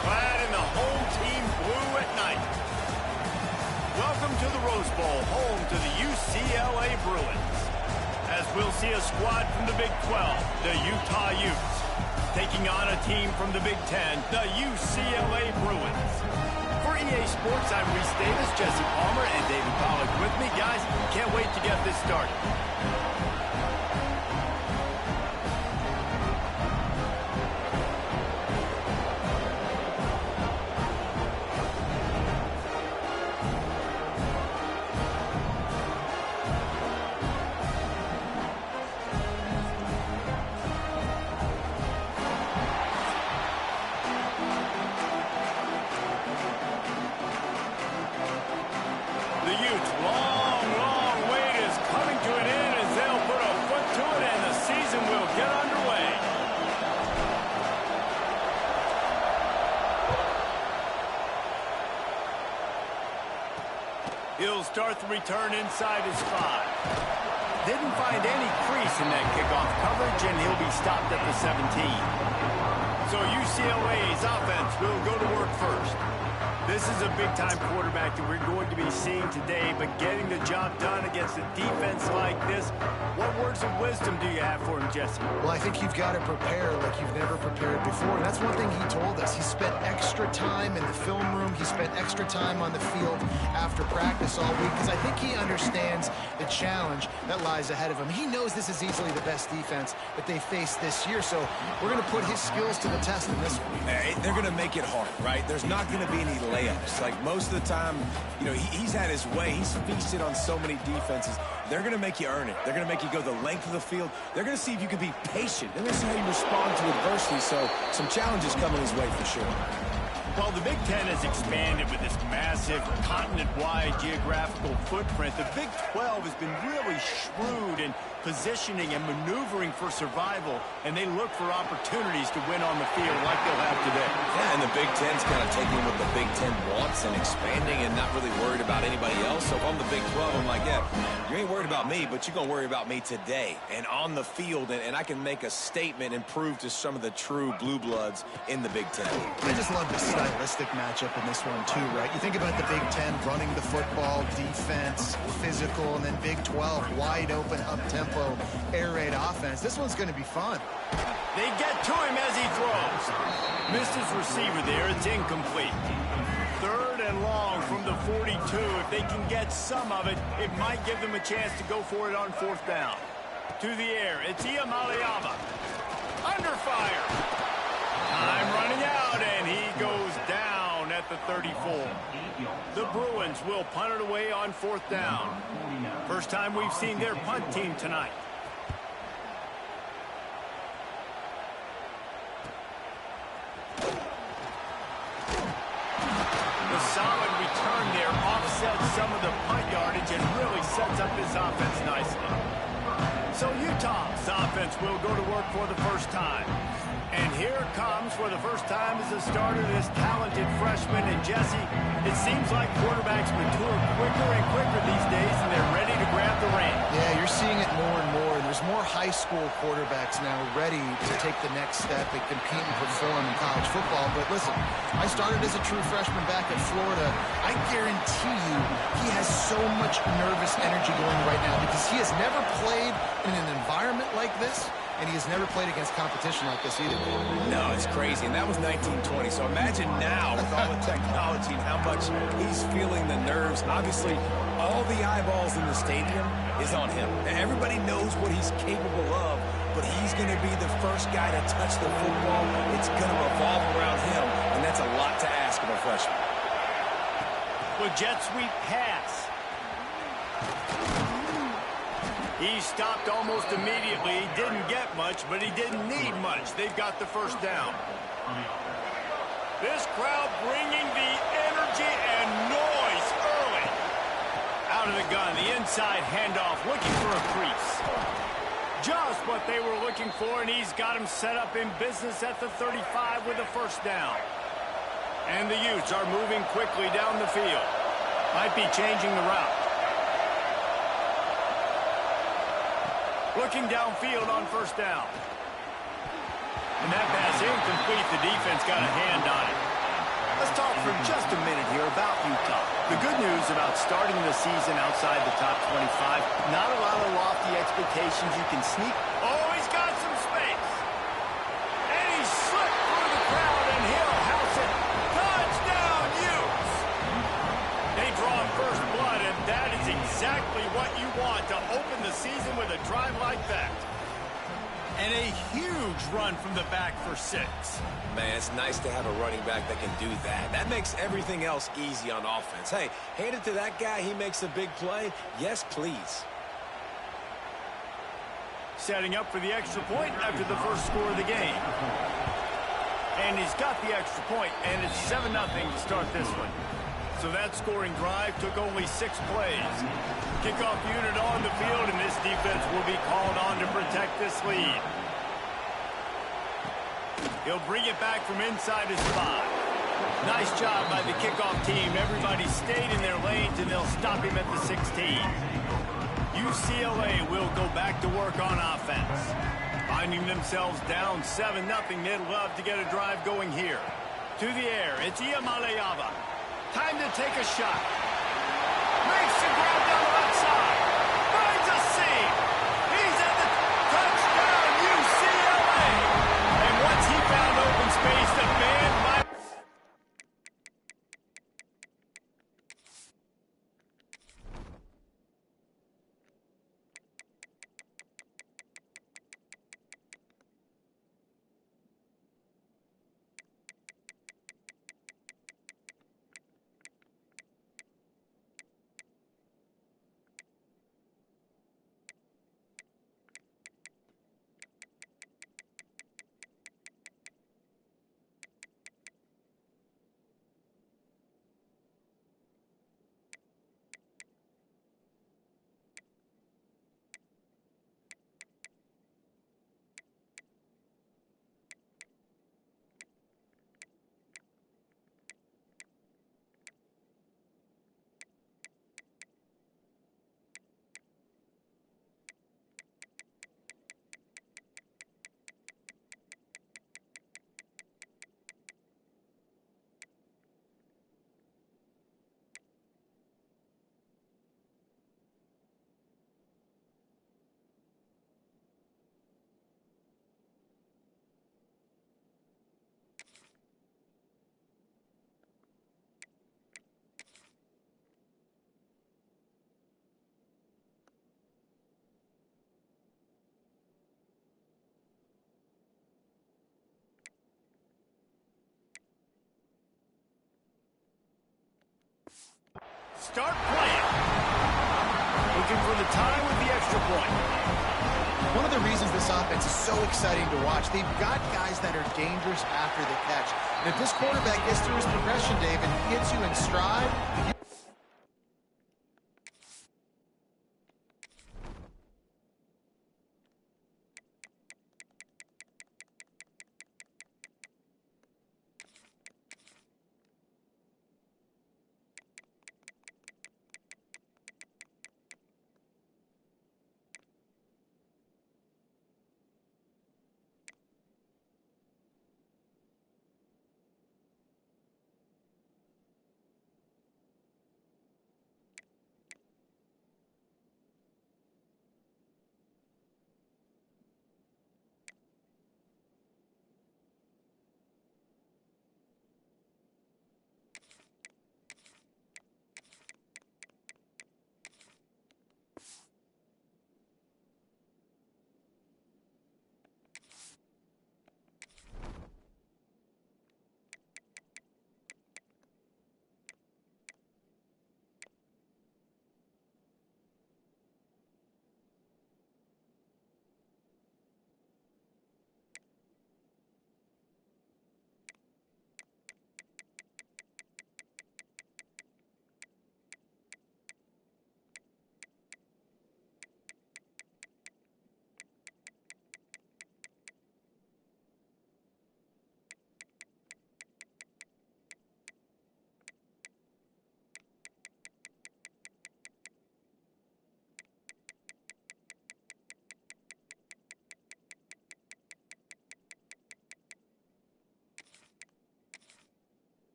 clad in the home team blue at night. Welcome to the Rose Bowl, home to the UCLA Bruins. As we'll see a squad from the Big 12, the Utah Utes, taking on a team from the Big 10, the UCLA Bruins. For EA Sports, I'm Reese Davis, Jesse Palmer, and David Pollack with me. Guys, can't wait to get this started. The Utes' long wait is coming to an end as they'll put a foot to it and the season will get underway. He'll start the return inside his 5. Didn't find any crease in that kickoff coverage, and he'll be stopped at the 17. So UCLA's offense will go to work first. This is a big-time quarterback that we're going to be seeing today, but getting the job done against a defense like this, what words of wisdom do you have for him, Jesse? Well, I think you've got to prepare like you've never prepared before, and that's one thing he told us. He spent extra time in the film room. He spent extra time on the field after practice all week, because I think he understands the challenge that lies ahead of him. He knows this is easily the best defense that they face this year, so we're going to put his skills to the test in this one. Hey, they're going to make it hard, right? There's not going to be any layups. Like, most of the time, you know, he's had his way. He's feasted on so many defenses. They're going to make you earn it. They're going to make you go the length of the field. They're going to see if you can be patient. They're going to see how you respond to adversity. So some challenges coming his way for sure. Well, the Big Ten has expanded with this massive continent-wide geographical footprint. The Big 12 has been really shrewd in positioning and maneuvering for survival, and they look for opportunities to win on the field like they'll have today. Yeah, and the Big Ten's kind of taking what the Big Ten wants and expanding and not really worried about anybody else. So if I'm the Big 12, I'm like, yeah, you ain't worried about me, but you're going to worry about me today and on the field, and I can make a statement and prove to some of the true blue bloods in the Big Ten. I just love this stylistic matchup in this one too, right? You think about the Big Ten running the football, defense, physical, and then Big 12 wide open, up-tempo, air raid offense. This one's going to be fun. They get to him as he throws. Missed his receiver there. It's incomplete. 3rd and long from the 42. If they can get some of it, it might give them a chance to go for it on 4th down. To the air, it's Iamaleava. Under fire. Time running out, and he goes down at the 34. The Bruins will punt it away on 4th down. First time we've seen their punt team tonight. The solid return there offsets some of the punt yardage and really sets up this offense nicely. So Utah's offense will go to work for the first time. And here comes, for the first time as a starter, this talented freshman. And Jesse, it seems like quarterbacks mature quicker and quicker these days, and they're ready to grab the reins. Yeah, you're seeing it more and more. And there's more high school quarterbacks now ready to take the next step and compete and perform in college football. But listen, I started as a true freshman back at Florida. I guarantee you he has so much nervous energy going right now because he has never played in an environment like this. And he has never played against competition like this either. No, it's crazy. And that was 1920. So imagine now with all the technology and how much he's feeling the nerves. Obviously, all the eyeballs in the stadium is on him. Everybody knows what he's capable of, but he's going to be the first guy to touch the football. It's going to revolve around him, and that's a lot to ask of a freshman. With jet sweep pass. He stopped almost immediately. He didn't get much, but he didn't need much. They've got the first down. This crowd bringing the energy and noise early. Out of the gun, the inside handoff, looking for a crease. Just what they were looking for, and he's got him set up in business at the 35 with a first down. And the Utes are moving quickly down the field. Might be changing the route. Looking downfield on first down. And that pass incomplete. The defense got a hand on it. Let's talk for just a minute here about Utah. The good news about starting the season outside the top 25, not a lot of lofty expectations. You can sneak. Oh, he's got some space. And he slipped through the crowd, and he'll house it. Touchdown, Utes! They draw first blood, and that is exactly what you want to open the season with a drive like that. And a huge run from the back for 6. Man, it's nice to have a running back that can do that. That makes everything else easy on offense. Hey, hand it to that guy. He makes a big play. Yes, please. Setting up for the extra point after the first score of the game. And he's got the extra point, and it's 7-0 to start this one. So that scoring drive took only 6 plays. Kickoff unit on the field, and this defense will be called on to protect this lead. He'll bring it back from inside his spot. Nice job by the kickoff team. Everybody stayed in their lanes, and they'll stop him at the 16. UCLA will go back to work on offense. Finding themselves down 7-0, they'd love to get a drive going here. To the air, it's Iamaleava. Time to take a shot. Makes the grab down the left side. Finds a seam. He's at the touchdown, UCLA. And once he found open space, the band might... Start playing. Looking for the tie with the extra point. One of the reasons this offense is so exciting to watch, they've got guys that are dangerous after the catch. And if this quarterback gets through his progression, David, hits you in stride,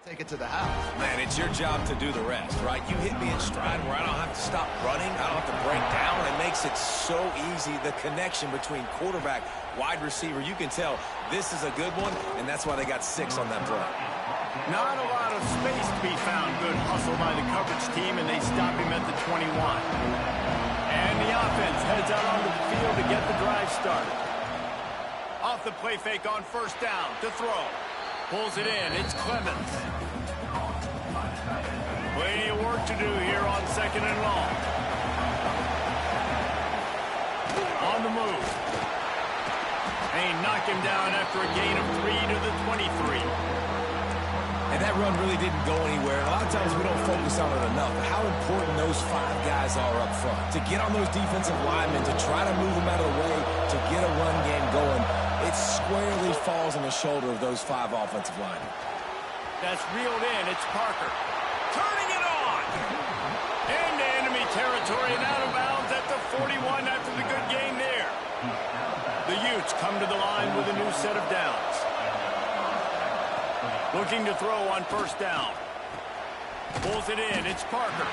take it to the house. Man, it's your job to do the rest, right? You hit me in stride where I don't have to stop running. I don't have to break down. It makes it so easy, the connection between quarterback, wide receiver. You can tell this is a good one, and that's why they got 6 on that play. Not a lot of space to be found. Good hustle by the coverage team, and they stop him at the 21. And the offense heads out onto the field to get the drive started. Off the play fake on first down to throw. Pulls it in. It's Clemens. Plenty of work to do here on 2nd and long. On the move. They knock him down after a gain of 3 to the 23. And that run really didn't go anywhere. A lot of times we don't focus on it enough. How important those 5 guys are up front. To get on those defensive linemen, to try to move them out of the way, to get a run game going. It squarely falls on the shoulder of those 5 offensive linemen. That's reeled in. It's Parker. Turning it on. Into enemy territory and out of bounds at the 41 after the good gain there. The Utes come to the line with a new set of downs. Looking to throw on first down. Pulls it in. It's Parker.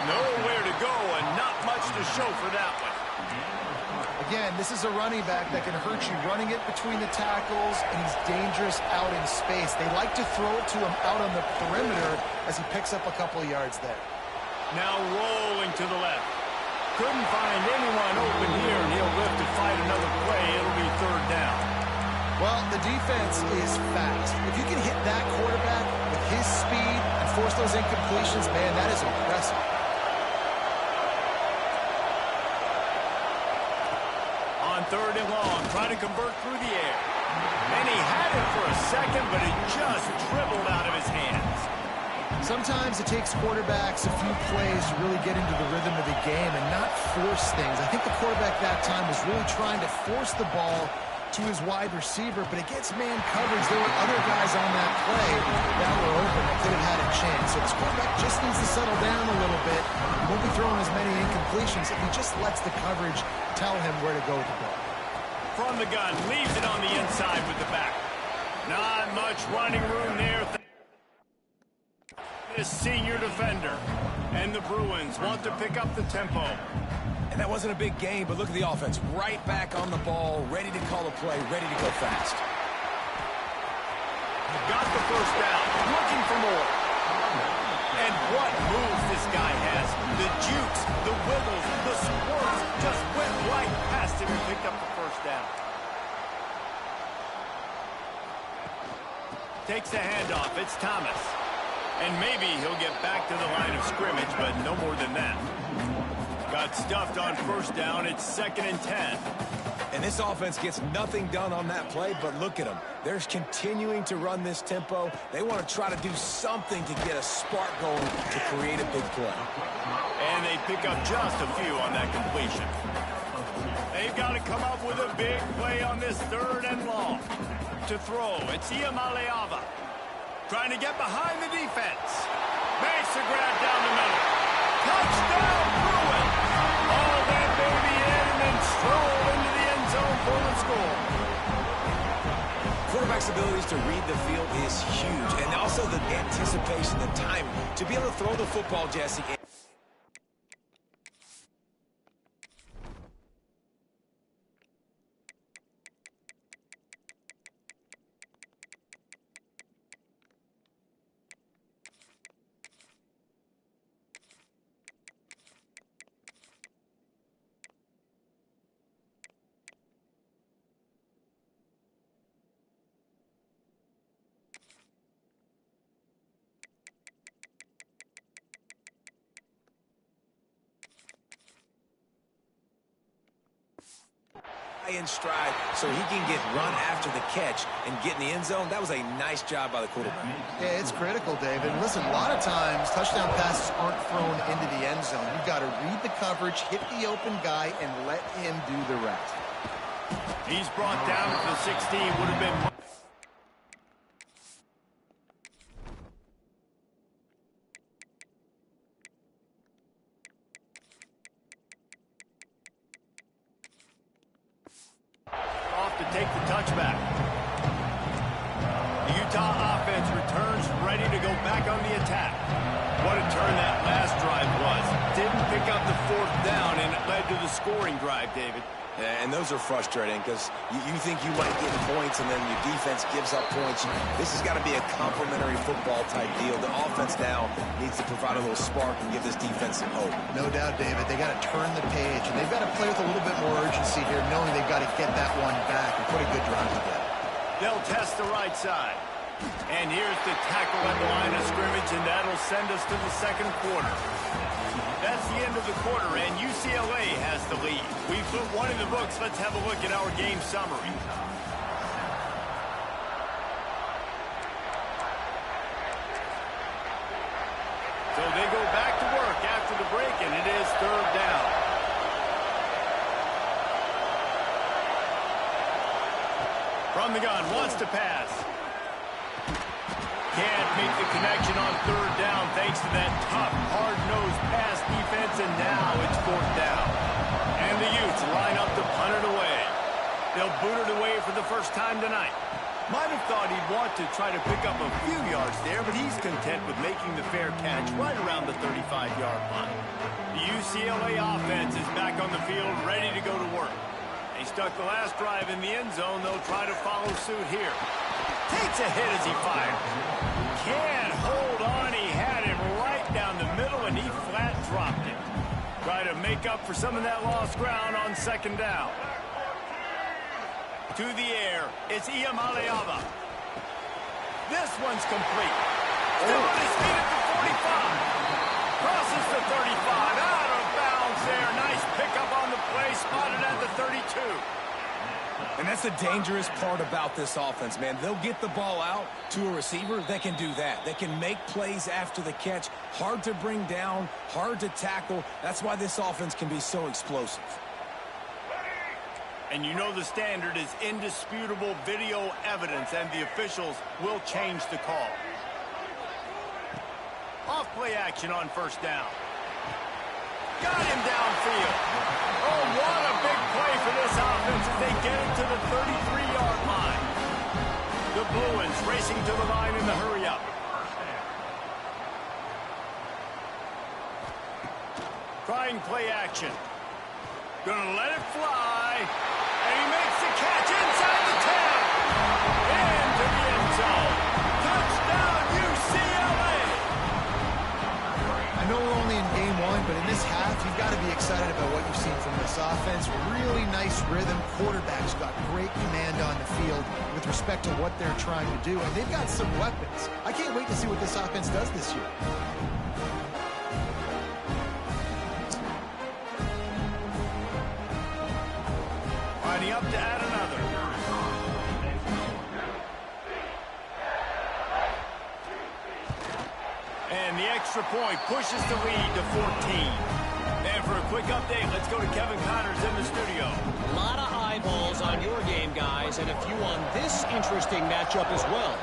Nowhere to go and not much to show for that one. Again, this is a running back that can hurt you running it between the tackles, and he's dangerous out in space. They like to throw it to him out on the perimeter as he picks up a couple of yards there. Now rolling to the left. Couldn't find anyone open here, and he'll live to fight another play. It'll be 3rd down. Well, the defense is fast. If you can hit that quarterback with his speed and force those incompletions, man, that is impressive. On 3rd and long, trying to convert through the air. And he had it for a second, but it just dribbled out of his hands. Sometimes it takes quarterbacks a few plays to really get into the rhythm of the game and not force things. I think the quarterback that time was really trying to force the ball to his wide receiver, but against man coverage, there were other guys on that play that were open that could have had a chance. So this quarterback just needs to settle down a little bit. He won't be throwing as many incompletions if he just lets the coverage tell him where to go with the ball. From the gun, leaves it on the inside with the back. Not much running room there. This senior defender. And the Bruins want to pick up the tempo. And that wasn't a big game, but look at the offense. Right back on the ball, ready to call a play, ready to go fast. Got the first down, looking for more. And what moves this guy has. The jukes, the wiggles, the squirts, just went right past him and picked up the first down. Takes the handoff, it's Thomas. And maybe he'll get back to the line of scrimmage, but no more than that. Got stuffed on first down. It's 2nd and 10. And this offense gets nothing done on that play, but look at them. They're continuing to run this tempo. They want to try to do something to get a spark going to create a big play. And they pick up just a few on that completion. They've got to come up with a big play on this 3rd and long. To throw, it's Iamaleava. Trying to get behind the defense. Makes the grab down the middle. Touchdown, Bruins! All that baby in and then stroll into the end zone for the score. Quarterback's abilities to read the field is huge, and also the anticipation, the timing. To be able to throw the football, Jesse. In stride so he can get run after the catch and get in the end zone. That was a nice job by the quarterback. Yeah, it's critical, David. Listen, a lot of times touchdown passes aren't thrown into the end zone. You've got to read the coverage, hit the open guy, and let him do the rest. He's brought down to the 16. Would have been... to take the touchback. The Utah offense returns ready to go back on the attack. What a turn that last drive was. Didn't pick up the fourth down, and it led to the scoring drive, David. Yeah, and those are frustrating because you think you might get points and then your defense gives up points. This has got to be a complementary football type deal. The offense now needs to provide a little spark and give this defense some hope. No doubt, David. They got to turn the page, and they've got to play with a little bit more urgency here, knowing they've got to get that one back and put a good drive together. They'll test the right side. And here's the tackle at the line of scrimmage, and that'll send us to the second quarter. That's the end of the quarter, and UCLA has the lead. We put one in the books. Let's have a look at our game summary. So they go back to work after the break, and it is third down. From the gun, wants to pass. Can't make the connection on third down thanks to that tough, hard-nosed pass defense, and now it's fourth down. And the Utes line up to punt it away. They'll boot it away for the first time tonight. Might have thought he'd want to try to pick up a few yards there, but he's content with making the fair catch right around the 35-yard line. The UCLA offense is back on the field, ready to go to work. They stuck the last drive in the end zone. They'll try to follow suit here. Takes a hit as he fires. Can't hold on. He had it right down the middle, and he flat dropped it. Try to make up for some of that lost ground on second down. To the air, it's Iamaleava. This one's complete. Still on his feet at the 45. Crosses the 35. Out of bounds there. Nice pickup on the play. Spotted at the 32. And that's the dangerous part about this offense, man. They'll get the ball out to a receiver that can do that. They can make plays after the catch. Hard to bring down, hard to tackle. That's why this offense can be so explosive. And you know the standard is indisputable video evidence, and the officials will change the call. Off play action on first down. Got him downfield. Oh, what a big play for this offense as they get it to the 33-yard line. The Bruins racing to the line in the hurry-up. Trying play action. Gonna let it fly. And he makes the catch inside the 10. Into the end zone. Touchdown, UCLA. I know we're only in game one, but in this half, you've got to be excited about what you've seen from this offense. Really nice rhythm. Quarterback's got great command on the field with respect to what they're trying to do, and they've got some weapons. I can't wait to see what this offense does this year. Lining up to add another. And the extra point pushes the lead to 14. And for a quick update, let's go to Kevin Connors in the studio. A lot of eyeballs on your game, guys, and a few on this interesting matchup as well.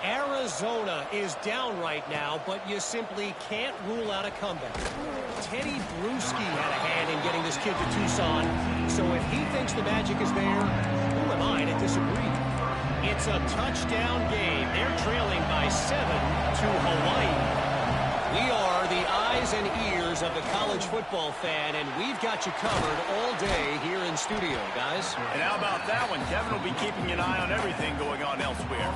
Arizona is down right now, but you simply can't rule out a comeback. Teddy Bruschi had a hand in getting this kid to Tucson, so if he thinks the magic is there, who am I to disagree? It's a touchdown game. They're trailing by 7 to Hawaii. We are the eyes and ears of the college football fan, and we've got you covered all day here in studio, guys. And how about that one? Kevin will be keeping an eye on everything going on elsewhere.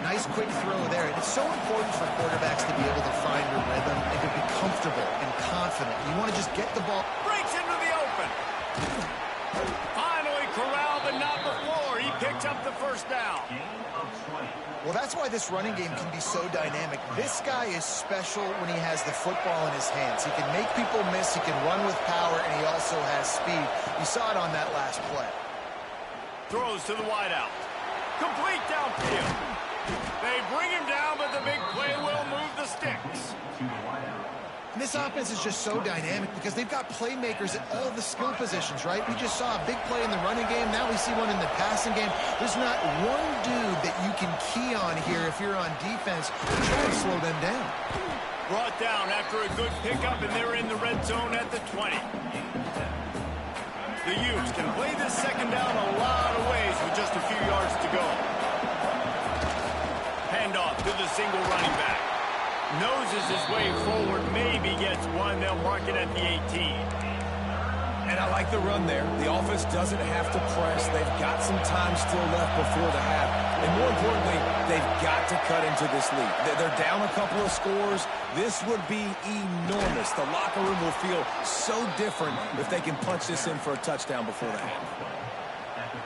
Nice quick throw there. It's so important for quarterbacks to be able to find a rhythm and to be comfortable and confident. You want to just get the ball. Breaks into the open. Finally corralled, but not before. He picks up the first down. Well, that's why this running game can be so dynamic. This guy is special when he has the football in his hands. He can make people miss, he can run with power, and he also has speed. You saw it on that last play. Throws to the wideout. Complete downfield. They bring him down, but the big play will move the sticks. And this offense is just so dynamic because they've got playmakers at all the skill positions, right? We just saw a big play in the running game. Now we see one in the passing game. There's not one dude that you can key on here if you're on defense to try to slow them down. Brought down after a good pickup, and they're in the red zone at the 20. The Utes can play this second down a lot of ways with just a few yards to go. Handoff to the single running back. Noses his way forward, maybe gets one. They'll mark it at the 18. And I like the run there. The offense doesn't have to press. They've got some time still left before the half. And more importantly, they've got to cut into this lead. They're down a couple of scores. This would be enormous. The locker room will feel so different if they can punch this in for a touchdown before the half.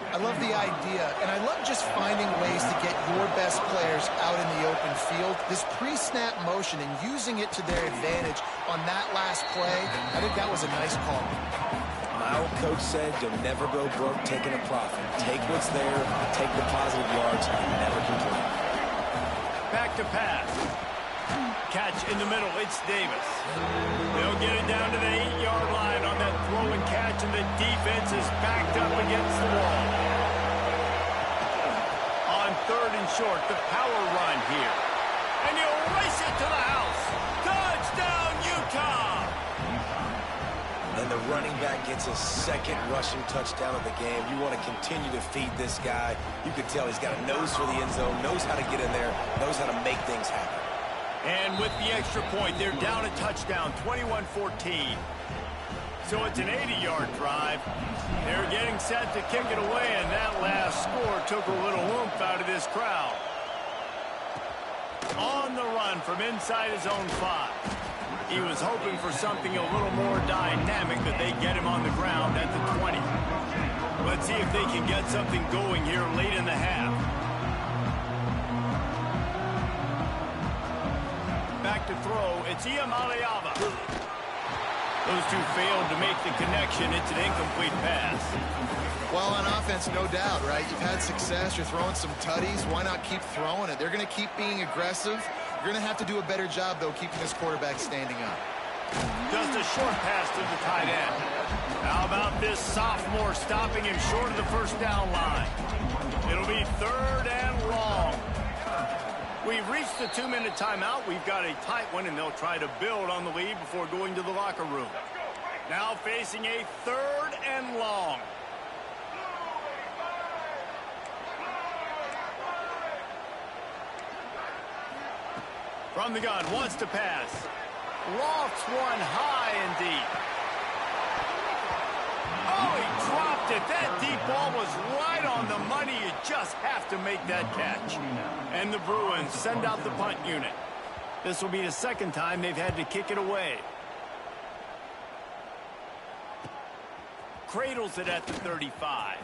I love the idea, and I love just finding ways to get your best players out in the open field. This pre-snap motion and using it to their advantage on that last play, I think that was a nice call. My old coach said you'll never go broke taking a profit. Take what's there, take the positive yards, and never complain. Back to pass. Catch in the middle, it's Davis. They'll get it down to the 8-yard line on that throw and catch, and the defense is backed up against the wall. On 3rd and short, the power run here. And he'll race it to the house. Touchdown, Utah! And the running back gets his 2nd rushing touchdown of the game. You want to continue to feed this guy. You can tell he's got a nose for the end zone, knows how to get in there, knows how to make things happen. And with the extra point, they're down a touchdown, 21-14. So it's an 80-yard drive. They're getting set to kick it away, and that last score took a little oomph out of this crowd. On the run from inside his own 5. He was hoping for something a little more dynamic, that they get him on the ground at the 20. Let's see if they can get something going here late in the half. Back to throw, it's Iamaleava. Those two failed to make the connection. It's an incomplete pass. Well, on offense, no doubt, right? You've had success. You're throwing some tutties. Why not keep throwing it? They're going to keep being aggressive. You're going to have to do a better job, though, keeping this quarterback standing up. Just a short pass to the tight end. How about this sophomore stopping him short of the first down line? It'll be 3rd and long. We've reached the 2-minute timeout. We've got a tight one, and they'll try to build on the lead before going to the locker room. Now facing a 3rd and long. From the gun, wants to pass. Lofts one high and deep. Oh, he dropped it. That deep ball was right on the money. You just have to make that catch. And the Bruins send out the punt unit. This will be the 2nd time they've had to kick it away. Cradles it at the 35.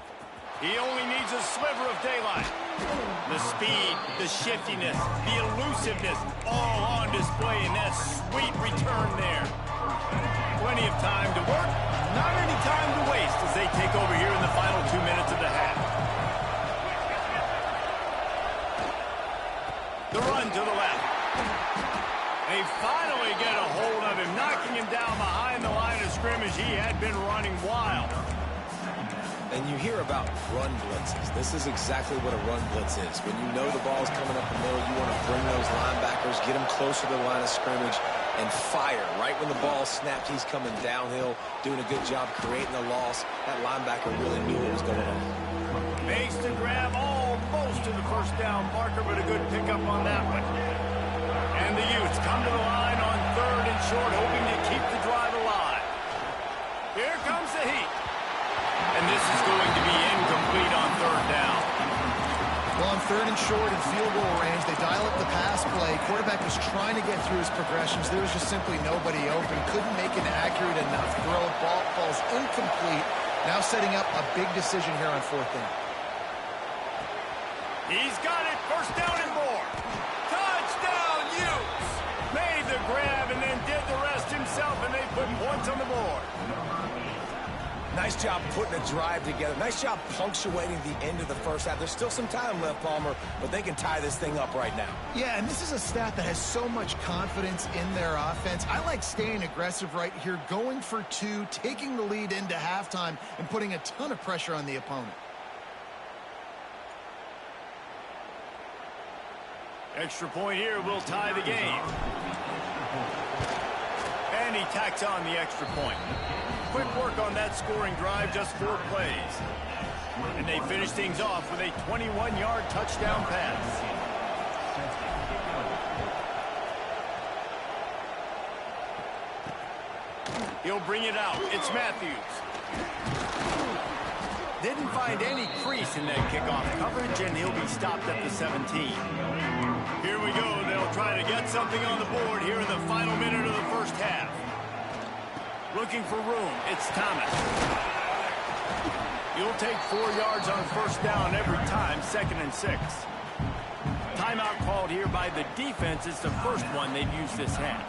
He only needs a sliver of daylight. The speed, the shiftiness, the elusiveness, all on display in that sweet return there. Plenty of time to work, not any time to waste as they take over here in the final 2 minutes of the half. The run to the left. They finally get a hold of him, knocking him down behind the line of scrimmage. He had been running wild. And you hear about run blitzes. This is exactly what a run blitz is. When you know the ball's coming up the middle, you want to bring those linebackers, get them closer to the line of scrimmage, and fire. Right when the ball snapped, he's coming downhill, doing a good job creating a loss. That linebacker really knew what was going on. Makes the grab almost to the first down marker, but a good pickup on that one. And the Utes come to the line on 3rd and short, hoping to keep the drive alive. Here comes the heat. And this is going to be incomplete on 3rd down. Well, on 3rd and short and field goal range, they dial up the pass play. Quarterback was trying to get through his progressions. There was just simply nobody open. Couldn't make an accurate enough throw. Ball falls incomplete. Now setting up a big decision here on 4th down. He's got it. 1st down and more. Touchdown, Utes. Made the grab and then did the rest himself, and they put points on the board. Nice job putting a drive together. Nice job punctuating the end of the first half. There's still some time left, Palmer, but they can tie this thing up right now. Yeah, and this is a staff that has so much confidence in their offense. I like staying aggressive right here, going for 2, taking the lead into halftime, and putting a ton of pressure on the opponent. Extra point here will tie the game. And he tacks on the extra point. Quick work on that scoring drive, just 4 plays. And they finish things off with a 21-yard touchdown pass. He'll bring it out. It's Matthews. Didn't find any crease in that kickoff coverage, and he'll be stopped at the 17. Here we go. They'll try to get something on the board here in the final minute of the first half. Looking for room. It's Thomas. You'll take 4 yards on first down every time, 2nd and 6. Timeout called here by the defense. It's the first one they've used this half.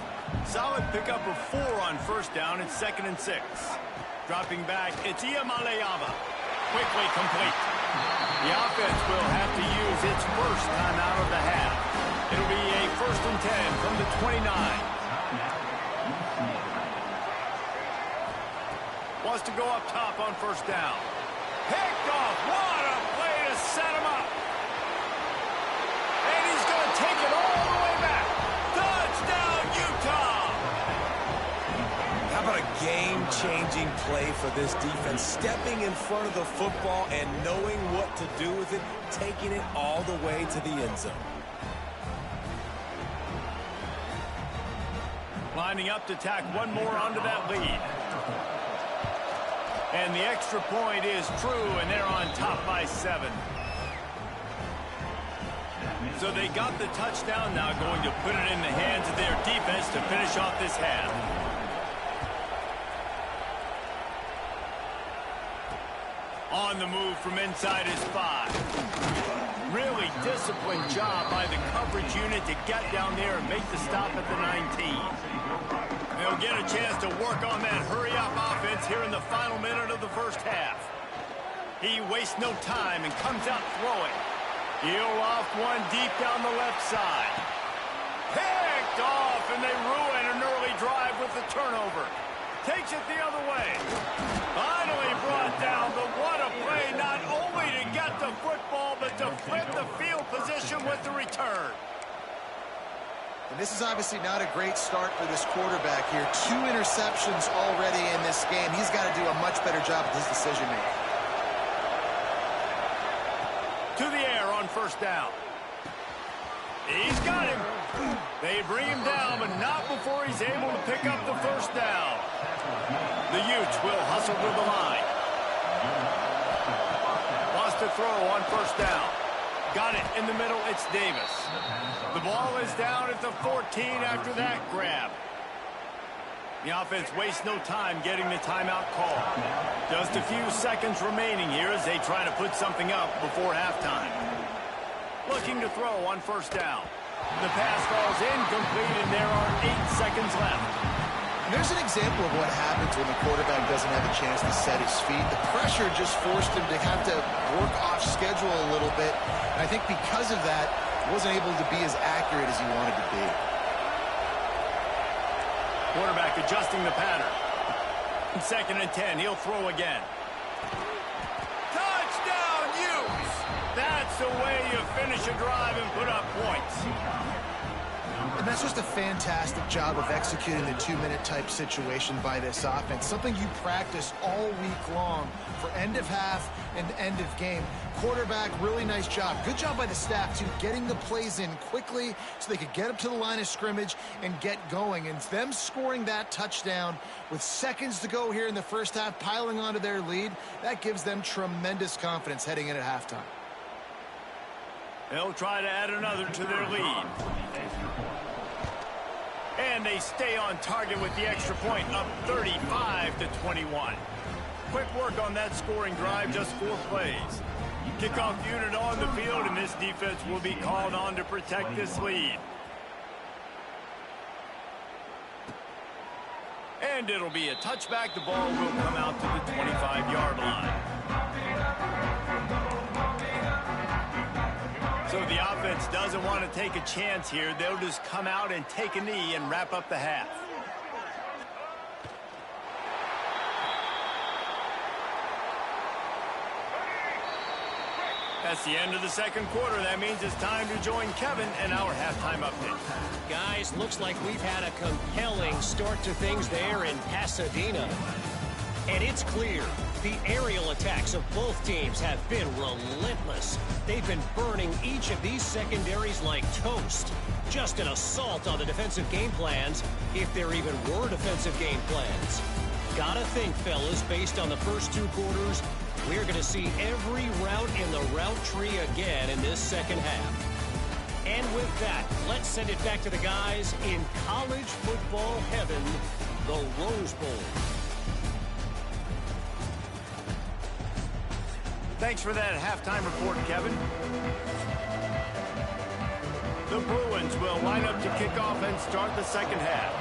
Solid pickup of 4 on first down. It's 2nd and 6. Dropping back, it's Iamaleava. Quickly complete. The offense will have to use its first timeout of the half. It'll be a 1st and 10 from the 29. Wants to go up top on first down. Picked off. What a play to set him up. And he's going to take it all the way back. Touchdown, Utah. How about a game-changing play for this defense? Stepping in front of the football and knowing what to do with it, taking it all the way to the end zone. Lining up to tack one more onto that lead. And the extra point is true, and they're on top by 7. So they got the touchdown, now going to put it in the hands of their defense to finish off this half. On the move from inside his 5. Really disciplined job by the coverage unit to get down there and make the stop at the 19. They'll get a chance to work on that hurry-up offense here in the final minute of the first half. He wastes no time and comes out throwing. He'll off one deep down the left side. Picked off, and they ruin an early drive with the turnover. Takes it the other way. Finally brought down, but what a play, not only to get the football, but to flip the field position with the return. And this is obviously not a great start for this quarterback here. 2 interceptions already in this game. He's got to do a much better job with his decision-making. To the air on first down. He's got him. They bring him down, but not before he's able to pick up the first down. The Utes will hustle to the line. Wants to throw on first down. Got it in the middle. It's Davis. The ball is down at the 14 after that grab. The offense wastes no time getting the timeout call. Just a few seconds remaining here as they try to put something up before halftime. Looking to throw on first down. The pass falls incomplete, and there are 8 seconds left. And there's an example of what happens when the quarterback doesn't have a chance to set his feet. The pressure just forced him to have to work off schedule a little bit. And I think because of that, he wasn't able to be as accurate as he wanted to be. Quarterback adjusting the pattern. 2nd and 10, he'll throw again. Touchdown, Utes! That's the way you finish a drive and put up points. And that's just a fantastic job of executing the 2-minute type situation by this offense. Something you practice all week long for end of half and end of game. Quarterback, really nice job. Good job by the staff, too, getting the plays in quickly so they could get up to the line of scrimmage and get going. And them scoring that touchdown with seconds to go here in the first half, piling onto their lead, that gives them tremendous confidence heading in at halftime. They'll try to add another to their lead. And they stay on target with the extra point, up 35-21. Quick work on that scoring drive, just 4 plays. Kickoff unit on the field, and this defense will be called on to protect this lead. And it'll be a touchback. The ball will come out to the 25-yard line. So the offense doesn't want to take a chance here. They'll just come out and take a knee and wrap up the half. That's the end of the second quarter. That means it's time to join Kevin and our halftime update. Guys, looks like we've had a compelling start to things there in Pasadena. And it's clear, the aerial attacks of both teams have been relentless. They've been burning each of these secondaries like toast. Just an assault on the defensive game plans, if there even were defensive game plans. Gotta think, fellas, based on the first 2 quarters, we're going to see every route in the route tree again in this second half. And with that, let's send it back to the guys in college football heaven, the Rose Bowl. Thanks for that halftime report, Kevin. The Bruins will line up to kick off and start the second half.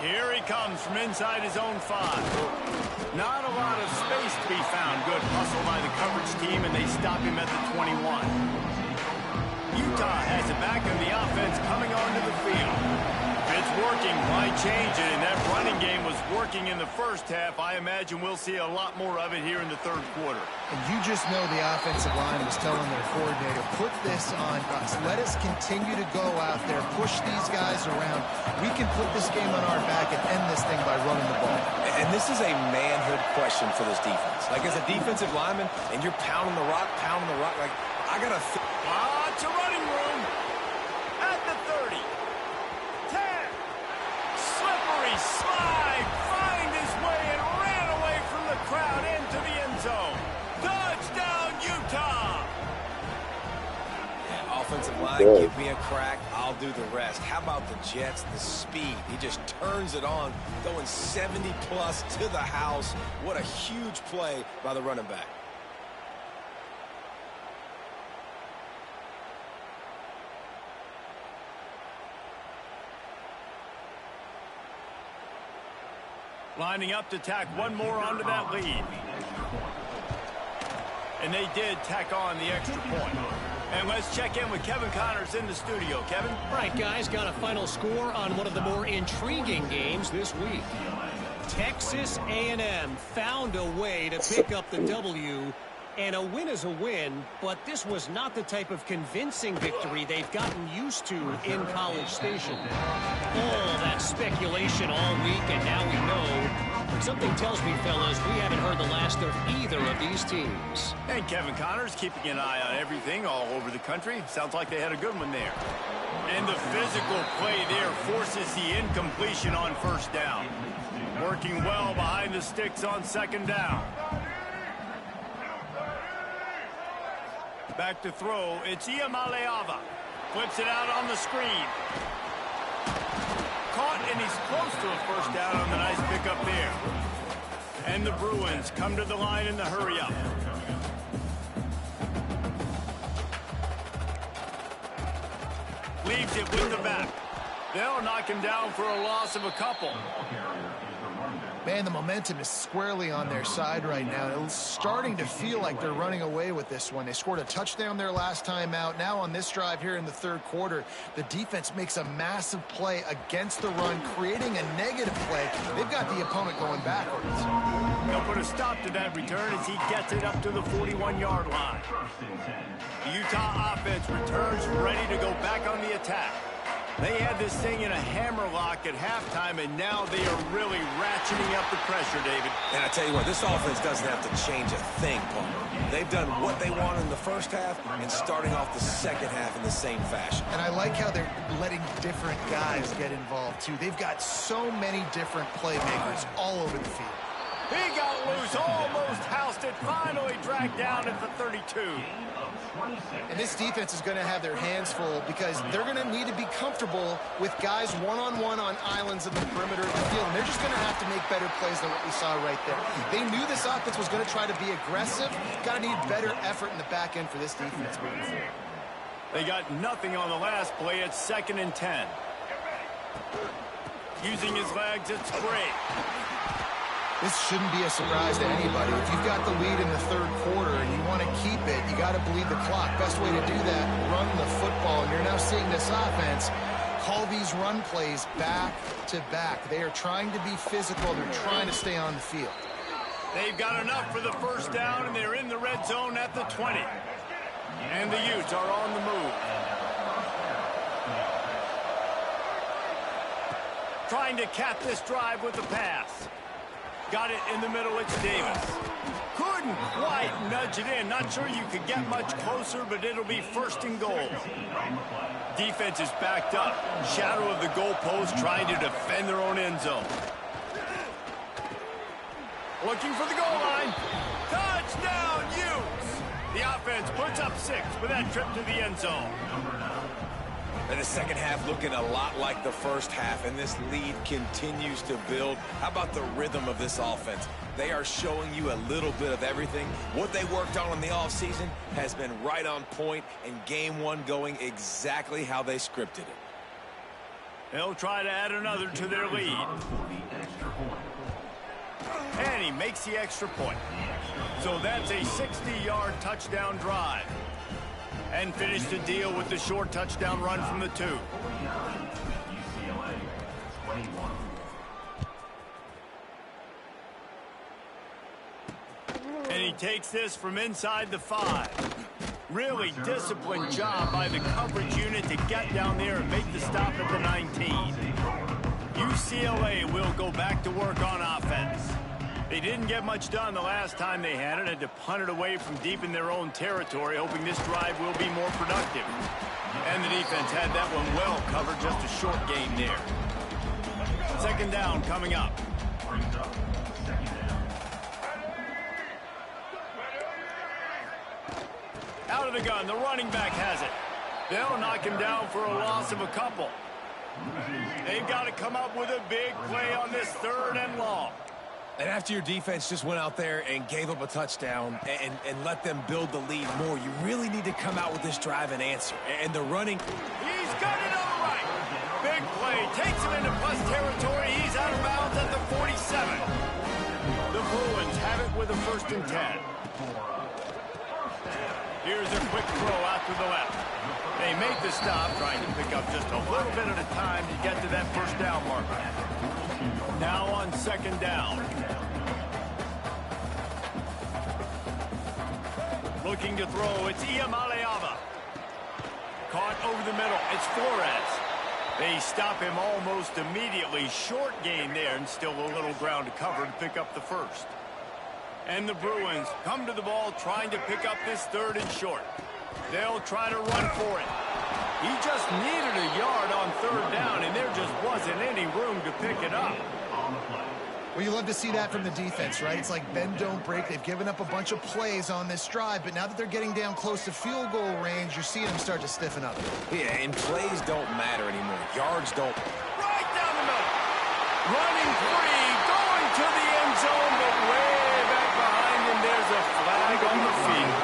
Here he comes from inside his own 5. Not a lot of space to be found. Good hustle by the coverage team, and they stop him at the 21. Utah has it back, and the offense coming onto the field. If it's working, why change it? And that running game was working in the first half. I imagine we'll see a lot more of it here in the third quarter. And you just know the offensive line was telling their coordinator, put this on us. Let us continue to go out there, push these guys around. We can put this game on our back and end this thing by running the ball. And this is a manhood question for this defense. Like, as a defensive lineman, and you're pounding the rock, like, I got to... It's a running room at the 30. 10. Slippery slide. Find his way and ran away from the crowd into the end zone. Touchdown, Utah. Yeah, offensive line, give me a crack. I'll do the rest. How about the Jets? The speed. He just turns it on, going 70-plus to the house. What a huge play by the running back. Lining up to tack one more onto that lead. And they did tack on the extra point. And let's check in with Kevin Connors in the studio. Kevin? All right, guys, got a final score on one of the more intriguing games this week. Texas A&M found a way to pick up the W, and a win is a win, but this was not the type of convincing victory they've gotten used to in College Station. All that speculation all week, and now we know. But something tells me, fellas, we haven't heard the last of either of these teams. And Kevin Connors keeping an eye on everything all over the country. Sounds like they had a good one there. And the physical play there forces the incompletion on first down. Working well behind the sticks on second down. Back to throw, it's Iamaleava. Flips it out on the screen. Caught, and he's close to a first down on the nice pickup there. And the Bruins come to the line in the hurry-up. Leaves it with the back. They'll knock him down for a loss of a couple. Man, the momentum is squarely on their side right now. It's starting to feel like they're running away with this one. They scored a touchdown their last time out. Now on this drive here in the third quarter, the defense makes a massive play against the run, creating a negative play. They've got the opponent going backwards. They'll put a stop to that return as he gets it up to the 41-yard line. The Utah offense returns ready to go back on the attack. They had this thing in a hammerlock at halftime, and now they are really ratcheting up the pressure, David. And I tell you what, this offense doesn't have to change a thing, Paul. They've done what they wanted in the first half and starting off the second half in the same fashion. And I like how they're letting different guys get involved, too. They've got so many different playmakers all over the field. He got loose, almost housed it, finally dragged down at the 32. And this defense is going to have their hands full because they're going to need to be comfortable with guys one-on-one on islands in the perimeter of the field. And they're just going to have to make better plays than what we saw right there. They knew this offense was going to try to be aggressive. Got to need better effort in the back end for this defense moving forward. They got nothing on the last play. It's 2nd and 10. Using his legs, it's great. This shouldn't be a surprise to anybody. If you've got the lead in the third quarter and you want to keep it, you got to bleed the clock. Best way to do that, run the football. And you're now seeing this offense call these run plays back to back. They are trying to be physical. They're trying to stay on the field. They've got enough for the first down, and they're in the red zone at the 20. And the Utes are on the move. Trying to cap this drive with the pass. Got it in the middle, it's Davis. Could Couldn't quite nudge it in. Not sure you could get much closer, but it'll be first and goal. Defense is backed up. Shadow of the goalpost trying to defend their own end zone. Looking for the goal line. Touchdown, Utes! The offense puts up 6 with that trip to the end zone. And the second half looking a lot like the first half, and this lead continues to build. How about the rhythm of this offense? They are showing you a little bit of everything. What they worked on in the offseason has been right on point, and game one going exactly how they scripted it. They'll try to add another to their lead. And he makes the extra point. So that's a 60-yard touchdown drive. And finish the deal with the short touchdown run from the 2. And he takes this from inside the 5. Really disciplined job by the coverage unit to get down there and make the stop at the 19. UCLA will go back to work on offense. They didn't get much done the last time they had to punt it away from deep in their own territory, hoping this drive will be more productive. And the defense had that one well covered, just a short gain there. Second down coming up. Out of the gun, the running back has it. They'll knock him down for a loss of a couple. They've got to come up with a big play on this 3rd and long. And after your defense just went out there and gave up a touchdown and let them build the lead more, you really need to come out with this drive and answer. And the running... He's got it on the right. Big play. Takes him into plus territory. He's out of bounds at the 47. The Bruins have it with a 1st and 10. Here's a quick throw out to the left. They make the stop, trying to pick up just a little bit at a time to get to that 1st down marker. Now on 2nd down. Looking to throw, it's Iamaleava. Caught over the middle, it's Flores. They stop him almost immediately. Short gain there, and still a little ground to cover to pick up the 1st. And the Bruins come to the ball trying to pick up this 3rd and short. They'll try to run for it. He just needed a yard on 3rd down, and there just wasn't any room to pick it up. Well, you love to see that from the defense, right? It's like bend, don't break. They've given up a bunch of plays on this drive, but now that they're getting down close to field goal range, you're seeing them start to stiffen up. Yeah, and plays don't matter anymore. Yards don't. Right down the middle. Running free, going to the end zone, but way back behind him, there's a flag on the field.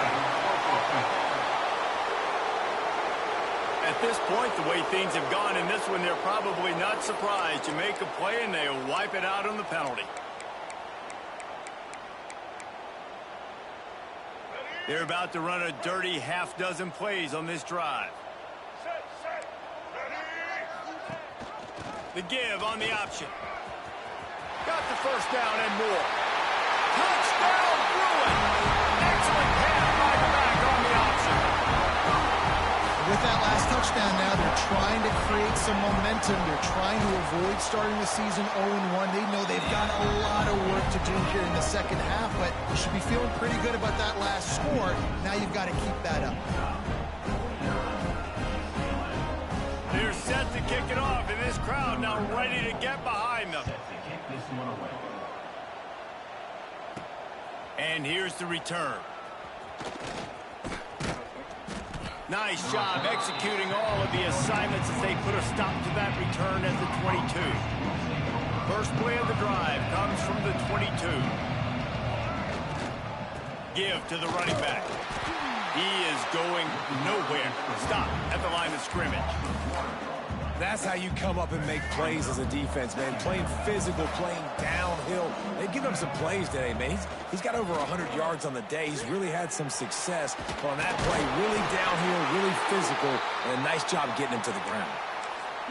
At this point, the way things have gone in this one, they're probably not surprised. You make a play and they'll wipe it out on the penalty. They're about to run a dirty half-dozen plays on this drive. The give on the option. Got the 1st down and more. Touchdown, Bruins! Excellent pass by the back on the option. With that last touchdown now, they're trying to create some momentum. They're trying to avoid starting the season 0-1. They know they've got a lot of work to do here in the second half, but you should be feeling pretty good about that last score. Now you've got to keep that up. They're set to kick it off, and this crowd now ready to get behind them. And here's the return. Nice job executing all of the assignments as they put a stop to that return at the 22. First play of the drive comes from the 22. Give to the running back. He is going nowhere. Stop at the line of scrimmage. That's how you come up and make plays as a defense, man. Playing physical, playing downhill. They give him some plays today, man. He's got over 100 yards on the day. He's really had some success on that play. Really downhill, really physical, and a nice job getting him to the ground.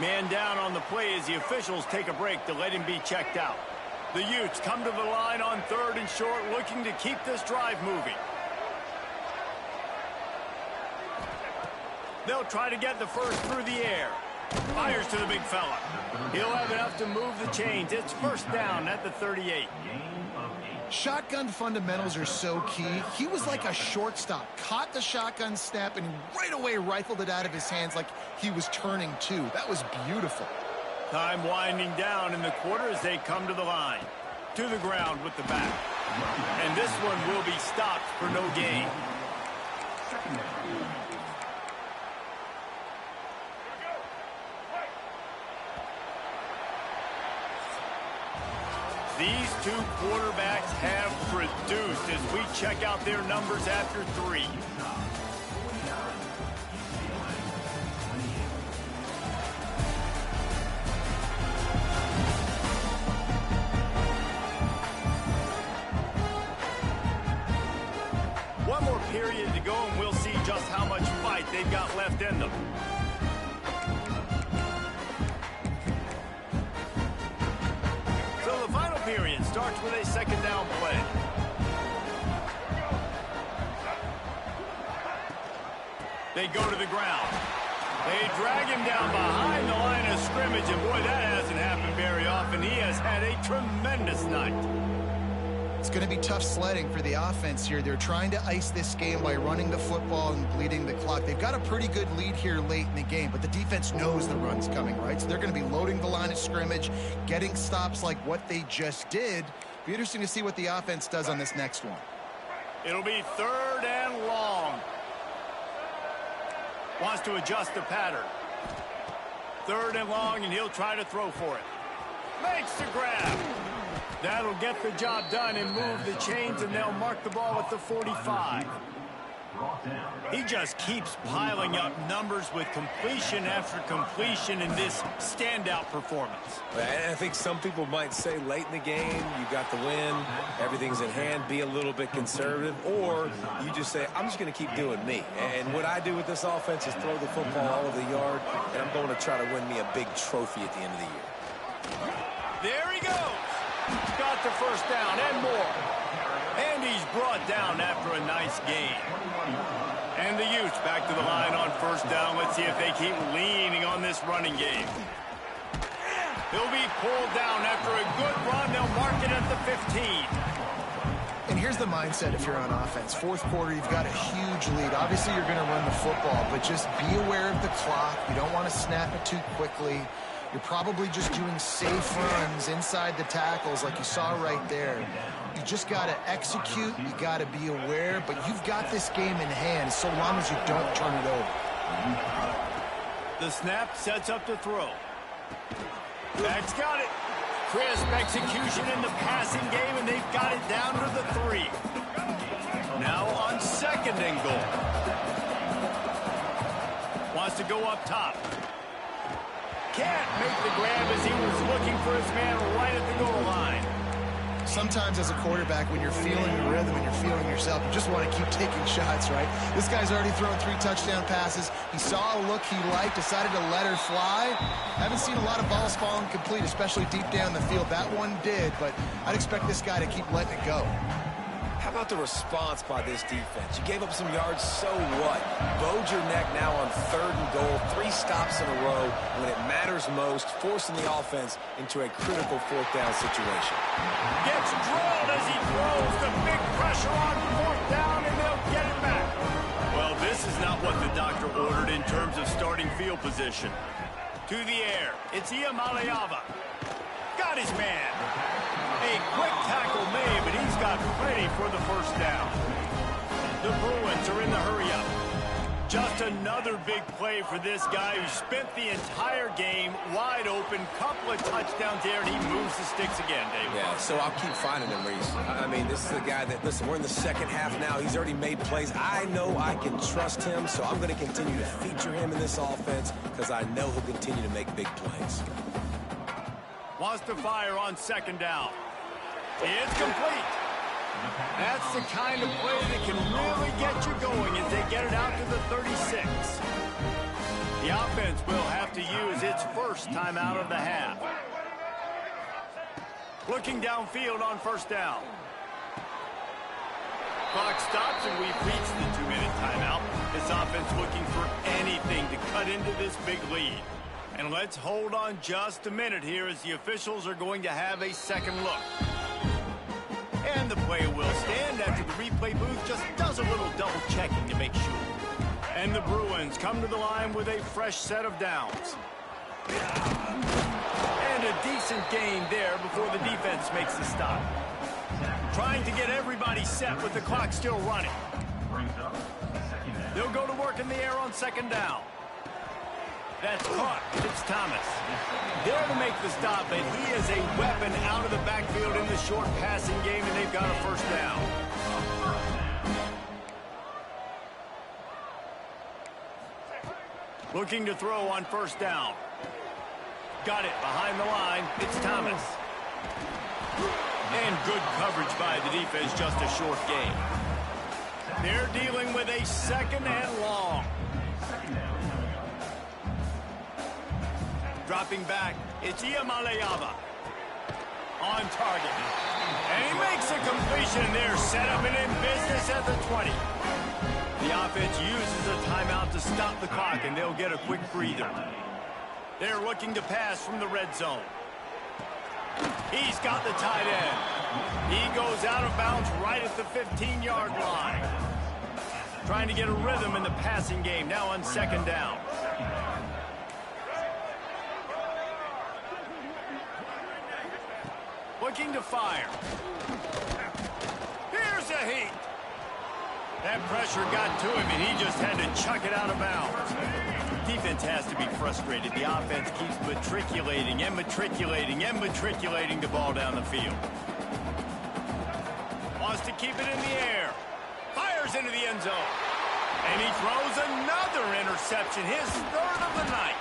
Man down on the play as the officials take a break to let him be checked out. The Utes come to the line on 3rd and short, looking to keep this drive moving. They'll try to get the 1st through the air. Fires to the big fella. He'll have enough to move the chains. It's 1st down at the 38. Shotgun fundamentals are so key. He was like a shortstop, caught the shotgun snap, and right away rifled it out of his hands like he was turning two. That was beautiful. Time winding down in the quarter as they come to the line. To the ground with the bat. And this one will be stopped for no gain. These two quarterbacks have produced as we check out their numbers after 3. One more period to go, and we'll see just how much fight they've got left in them. So the final period starts with a second down play. They go to the ground. They drag him down behind the line of scrimmage, and boy, that hasn't happened very often. He has had a tremendous night. It's going to be tough sledding for the offense here. They're trying to ice this game by running the football and bleeding the clock. They've got a pretty good lead here late in the game, but the defense knows the run's coming, right? So they're going to be loading the line of scrimmage, getting stops like what they just did. Be interesting to see what the offense does on this next one. It'll be 3rd and long. Wants to adjust the pattern. 3rd and long, and he'll try to throw for it. Makes the grab. That'll get the job done and move the chains, and they'll mark the ball at the 45. He just keeps piling up numbers with completion after completion in this standout performance. And I think some people might say late in the game, you got the win, everything's in hand, be a little bit conservative, or you just say, I'm just going to keep doing me. And what I do with this offense is throw the football all over the yard, and I'm going to try to win me a big trophy at the end of the year. There he goes. Got the first down and more. And he's brought down after a nice gain. And the Utes back to the line on first down. Let's see if they keep leaning on this running game. He'll be pulled down after a good run. They'll mark it at the 15. And here's the mindset if you're on offense. 4th quarter, you've got a huge lead. Obviously, you're going to run the football, but just be aware of the clock. You don't want to snap it too quickly. You're probably just doing safe runs inside the tackles like you saw right there. You just got to execute. You got to be aware, but you've got this game in hand so long as you don't turn it over. The snap sets up the throw. Back's got it. Crisp execution in the passing game, and they've got it down to the 3. Now on 2nd and goal. Wants to go up top. Can't make the grab as he was looking for his man right at the goal line. Sometimes as a quarterback, when you're feeling the rhythm and you're feeling yourself, you just want to keep taking shots, right? This guy's already thrown 3 touchdown passes. He saw a look he liked, decided to let her fly. Haven't seen a lot of balls falling complete, especially deep down the field. That one did, but I'd expect this guy to keep letting it go. How about the response by this defense? You gave up some yards, so what? Bowed your neck now on 3rd and goal, 3 stops in a row when it matters most, forcing the offense into a critical 4th down situation. Gets drilled as he throws the big pressure on 4th down, and they'll get it back. Well, this is not what the doctor ordered in terms of starting field position. To the air, it's Iamaleava. Got his man. A quick tackle made, but he's got plenty for the first down. The Bruins are in the hurry-up. Just another big play for this guy who spent the entire game wide open. Couple of touchdowns there, and he moves the sticks again, Dave. Yeah, so I'll keep finding him, Reese. I mean, this is the guy that, listen, we're in the 2nd half now. He's already made plays. I know I can trust him, so I'm going to continue to feature him in this offense because I know he'll continue to make big plays. Wants to fire on 2nd down. It's complete. That's the kind of play that can really get you going as they get it out to the 36. The offense will have to use its first timeout of the half. Looking downfield on first down. Clock stops, and we've reached the 2-minute timeout. This offense looking for anything to cut into this big lead. And let's hold on just a minute here as the officials are going to have a second look. And the player will stand after the replay booth just does a little double checking to make sure. And the Bruins come to the line with a fresh set of downs. And a decent gain there before the defense makes the stop. Trying to get everybody set with the clock still running. They'll go to work in the air on second down. That's caught. It's Thomas. There to make the stop, and he is a weapon out of the backfield in the short passing game, and they've got a first down. Looking to throw on first down. Got it behind the line. It's Thomas. And good coverage by the defense, just a short gain. They're dealing with a second and long. Dropping back, it's Iamaleava. On target. And he makes a completion there, set up and in business at the 20. The offense uses a timeout to stop the clock, and they'll get a quick breather. They're looking to pass from the red zone. He's got the tight end. He goes out of bounds right at the 15-yard line. Trying to get a rhythm in the passing game, now on second down. Looking to fire. Here's a heat. That pressure got to him, and he just had to chuck it out of bounds. Defense has to be frustrated. The offense keeps matriculating and matriculating and matriculating the ball down the field. Wants to keep it in the air. Fires into the end zone. And he throws another interception, his third of the night.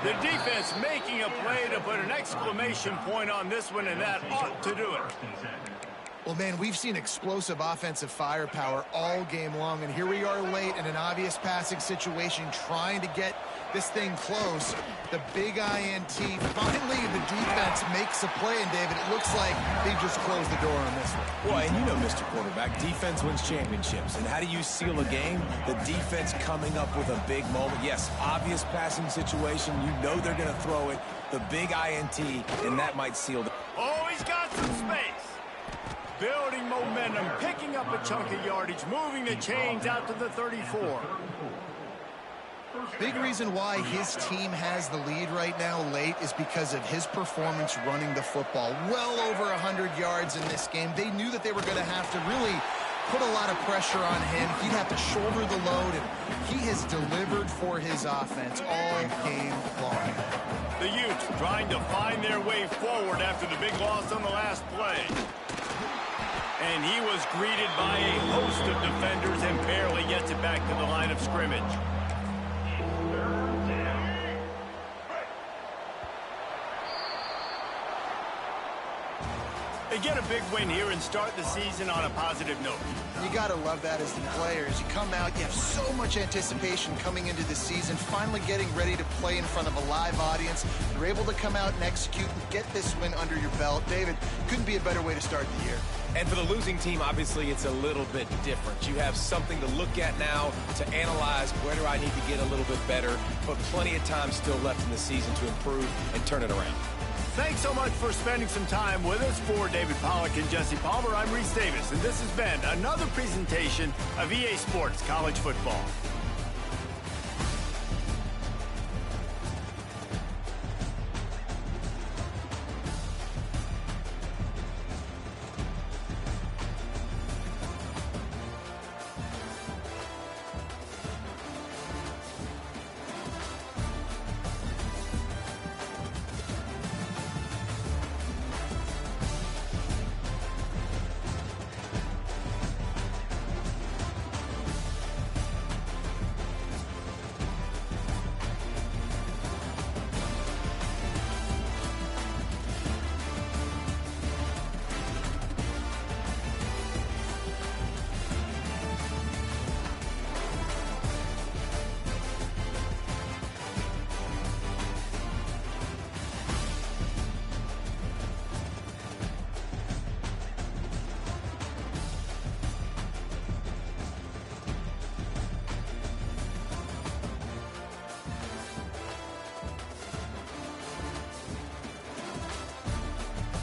The defense making a play to put an exclamation point on this one, and that ought to do it. Well, man, we've seen explosive offensive firepower all game long, and here we are late in an obvious passing situation trying to get this thing close. The big INT. Finally, the defense makes a play, and David, it looks like they just closed the door on this one. Well, and you know, Mr. Quarterback, defense wins championships. And how do you seal a game? The defense coming up with a big moment. Yes, obvious passing situation. You know they're going to throw it. The big INT, and that might seal the... Oh, he's got some space. Building momentum, picking up a chunk of yardage, moving the chains out to the 34. Big reason why his team has the lead right now late is because of his performance running the football. Well over 100 yards in this game. They knew that they were going to have to really put a lot of pressure on him. He'd have to shoulder the load, and he has delivered for his offense all game long. The Utes trying to find their way forward after the big loss on the last play. And he was greeted by a host of defenders and barely gets it back to the line of scrimmage. They get a big win here and start the season on a positive note. You got to love that as the players. You come out, you have so much anticipation coming into the season, finally getting ready to play in front of a live audience. You're able to come out and execute and get this win under your belt. David, couldn't be a better way to start the year. And for the losing team, obviously, it's a little bit different. You have something to look at now to analyze where do I need to get a little bit better, but plenty of time still left in the season to improve and turn it around. Thanks so much for spending some time with us. For David Pollack and Jesse Palmer, I'm Reese Davis, and this has been another presentation of EA Sports College Football.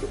You